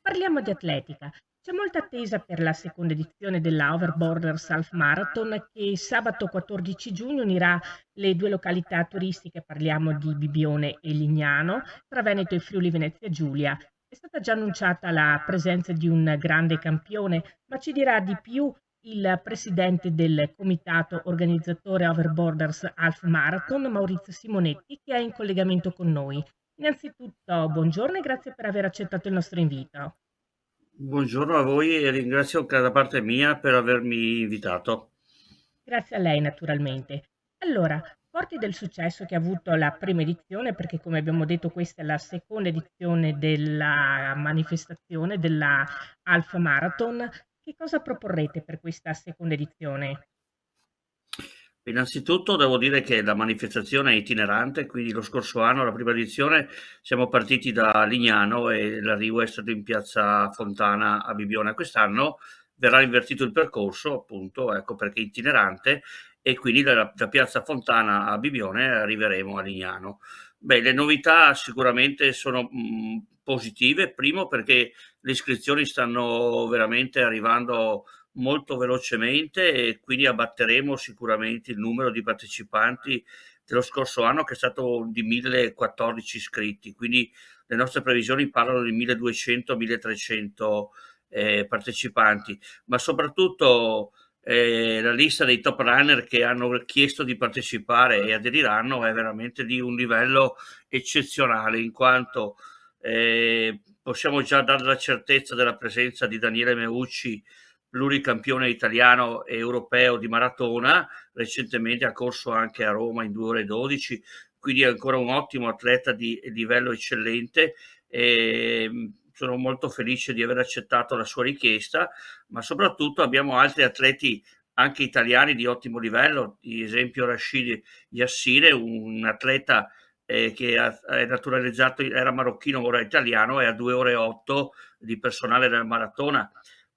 Parliamo di atletica. C'è molta attesa per la seconda edizione della Overborders Half Marathon che sabato 14 giugno unirà le due località turistiche, parliamo di Bibione e Lignano, tra Veneto e Friuli Venezia Giulia. È stata già annunciata la presenza di un grande campione, ma ci dirà di più il presidente del comitato organizzatore Overborders Half Marathon, Maurizio Simonetti, che è in collegamento con noi. Innanzitutto, buongiorno e grazie per aver accettato il nostro invito. Buongiorno a voi e ringrazio anche da parte mia per avermi invitato. Grazie a lei naturalmente. Allora, forti del successo che ha avuto la prima edizione, perché come abbiamo detto questa è la seconda edizione della manifestazione della Half Marathon, che cosa proporrete per questa seconda edizione? Innanzitutto devo dire che la manifestazione è itinerante, quindi lo scorso anno, la prima edizione, siamo partiti da Lignano e l'arrivo è stato in piazza Fontana a Bibione. Quest'anno verrà invertito il percorso, appunto, ecco perché è itinerante, e quindi da piazza Fontana a Bibione arriveremo a Lignano. Beh, le novità sicuramente sono positive, primo perché le iscrizioni stanno veramente arrivando molto velocemente e quindi abbatteremo sicuramente il numero di partecipanti dello scorso anno che è stato di 1014 iscritti, quindi le nostre previsioni parlano di 1200-1300 partecipanti, ma soprattutto la lista dei top runner che hanno chiesto di partecipare e aderiranno è veramente di un livello eccezionale, in quanto possiamo già dare la certezza della presenza di Daniele Meucci, pluricampione italiano e europeo di maratona, recentemente ha corso anche a Roma in 2 ore e 12, quindi è ancora un ottimo atleta di livello eccellente. Sono molto felice di aver accettato la sua richiesta, ma soprattutto abbiamo altri atleti anche italiani di ottimo livello, di esempio Rashid Yassine, un atleta che è naturalizzato, era marocchino, ora è italiano, e a 2 ore e 8 di personale della maratona.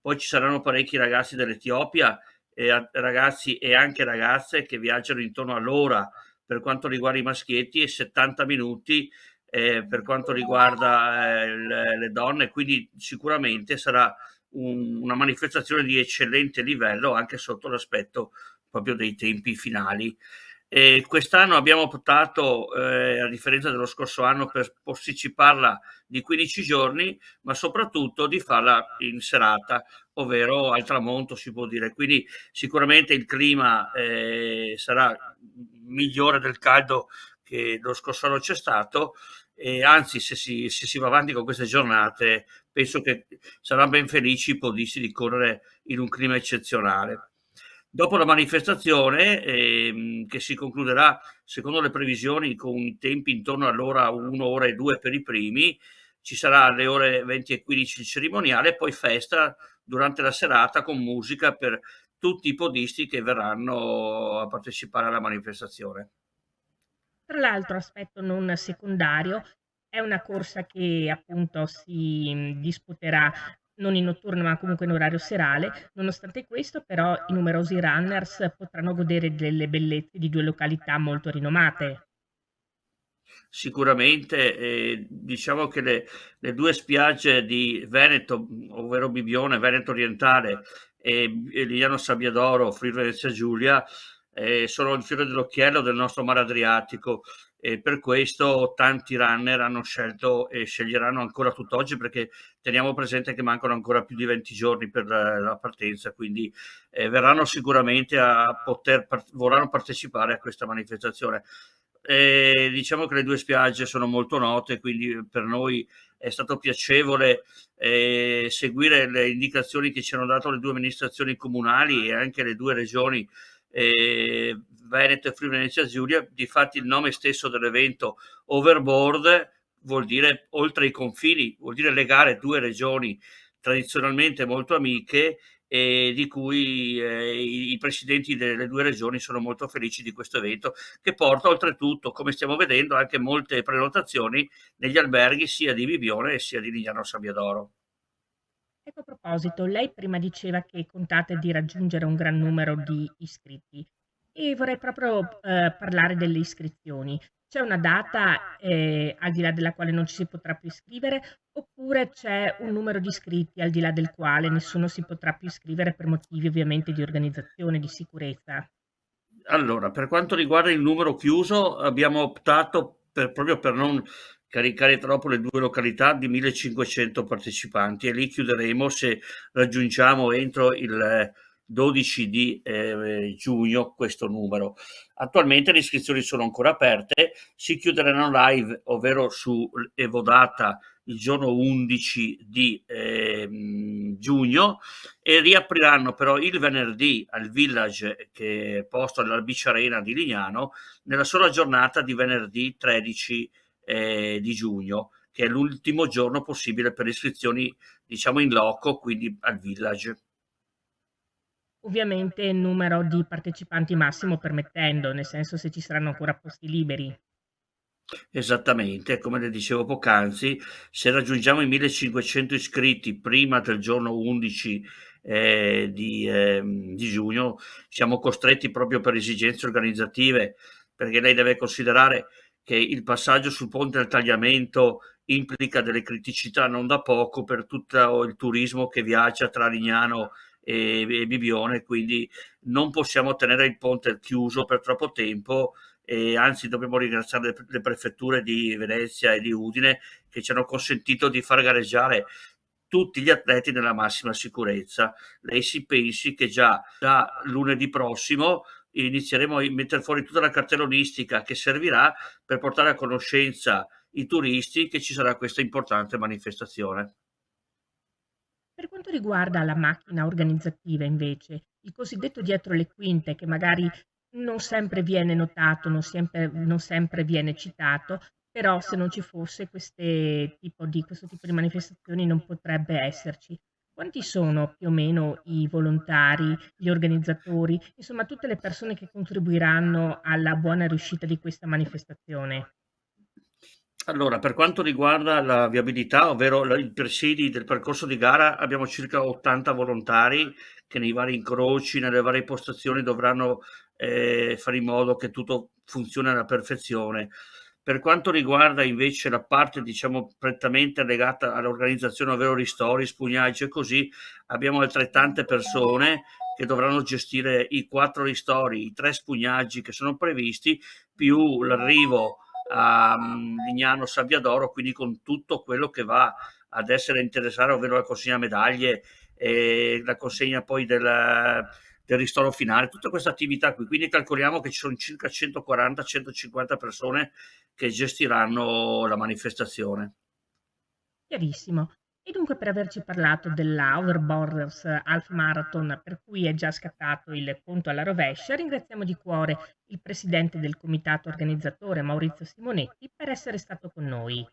Poi ci saranno parecchi ragazzi dell'Etiopia, ragazzi e anche ragazze che viaggiano intorno all'ora per quanto riguarda i maschietti e 70 minuti per quanto riguarda le donne, quindi sicuramente sarà una manifestazione di eccellente livello anche sotto l'aspetto proprio dei tempi finali. E quest'anno abbiamo optato, a differenza dello scorso anno, per posticiparla di 15 giorni, ma soprattutto di farla in serata, ovvero al tramonto si può dire. Quindi sicuramente il clima sarà migliore del caldo che lo scorso anno c'è stato, e anzi se si va avanti con queste giornate penso che saranno ben felici i podisti di correre in un clima eccezionale. Dopo la manifestazione, che si concluderà secondo le previsioni con i tempi intorno all'ora 1 ora e 2 per i primi, ci sarà alle ore 20 e 15 il cerimoniale e poi festa durante la serata con musica per tutti i podisti che verranno a partecipare alla manifestazione. Tra l'altro, aspetto non secondario, è una corsa che appunto si disputerà non in notturna ma comunque in orario serale. Nonostante questo, però, i numerosi runners potranno godere delle bellezze di due località molto rinomate. Sicuramente, diciamo che le 2 spiagge di Veneto, ovvero Bibione, Veneto orientale e Lignano Sabbiadoro, Friuli Venezia Giulia, sono il fiore dell'occhiello del nostro mare Adriatico, e per questo tanti runner hanno scelto e sceglieranno ancora tutt'oggi, perché teniamo presente che mancano ancora più di 20 giorni per la partenza, quindi verranno sicuramente a poter vorranno partecipare a questa manifestazione. Diciamo che le 2 spiagge sono molto note, quindi per noi è stato piacevole seguire le indicazioni che ci hanno dato le 2 amministrazioni comunali e anche le 2 regioni, Veneto e Friuli Venezia Giulia. Difatti il nome stesso dell'evento, Overboard, vuol dire oltre i confini, vuol dire legare 2 regioni tradizionalmente molto amiche, di cui i presidenti delle 2 regioni sono molto felici di questo evento, che porta oltretutto, come stiamo vedendo, anche molte prenotazioni negli alberghi sia di Bibione sia di Lignano Sabbiadoro. Ecco, a proposito, lei prima diceva che contate di raggiungere un gran numero di iscritti. e vorrei proprio parlare delle iscrizioni. C'è una data al di là della quale non ci si potrà più iscrivere, oppure c'è un numero di iscritti al di là del quale nessuno si potrà più iscrivere per motivi ovviamente di organizzazione, di sicurezza? Allora, per quanto riguarda il numero chiuso, abbiamo optato proprio per non caricare troppo le due località di 1500 partecipanti e lì chiuderemo se raggiungiamo entro il 12 di giugno questo numero. Attualmente le iscrizioni sono ancora aperte, si chiuderanno live, ovvero su Evodata il giorno 11 di giugno e riapriranno però il venerdì al Village che è posto alla Beach Arena di Lignano nella sola giornata di venerdì 13 di giugno, che è l'ultimo giorno possibile per iscrizioni diciamo in loco, quindi al Village. Ovviamente il numero di partecipanti massimo permettendo, nel senso se ci saranno ancora posti liberi. Esattamente, come le dicevo poc'anzi, se raggiungiamo i 1500 iscritti prima del giorno 11 di giugno, siamo costretti proprio per esigenze organizzative, perché lei deve considerare che il passaggio sul ponte del Tagliamento implica delle criticità non da poco per tutto il turismo che viaggia tra Lignano e Bibione, quindi non possiamo tenere il ponte chiuso per troppo tempo e anzi dobbiamo ringraziare le prefetture di Venezia e di Udine che ci hanno consentito di far gareggiare tutti gli atleti nella massima sicurezza. Lei si pensi che già da lunedì prossimo inizieremo a mettere fuori tutta la cartellonistica che servirà per portare a conoscenza i turisti che ci sarà questa importante manifestazione. Per quanto riguarda la macchina organizzativa invece, il cosiddetto dietro le quinte che magari non sempre viene notato, non sempre viene citato, però se non ci fosse questo tipo di manifestazioni non potrebbe esserci. Quanti sono più o meno i volontari, gli organizzatori, insomma tutte le persone che contribuiranno alla buona riuscita di questa manifestazione? Allora, per quanto riguarda la viabilità, ovvero i presidi del percorso di gara, abbiamo circa 80 volontari che nei vari incroci, nelle varie postazioni dovranno fare in modo che tutto funzioni alla perfezione. Per quanto riguarda invece la parte, diciamo, prettamente legata all'organizzazione, ovvero ristori, spugnaggi e così, abbiamo altrettante persone che dovranno gestire i 4 ristori, i 3 spugnaggi che sono previsti, più l'arrivo a Lignano Sabbiadoro, quindi con tutto quello che va ad essere interessare, ovvero la consegna medaglie e la consegna poi del ristoro finale, tutta questa attività qui. Quindi calcoliamo che ci sono circa 140-150 persone che gestiranno la manifestazione. Chiarissimo. E dunque per averci parlato della Overborders Half Marathon, per cui è già scattato il conto alla rovescia, ringraziamo di cuore il presidente del comitato organizzatore Maurizio Simonetti per essere stato con noi.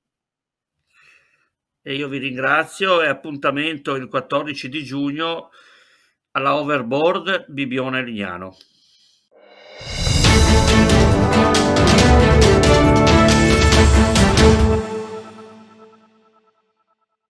E io vi ringrazio e appuntamento il 14 di giugno alla Overboard Bibione Lignano.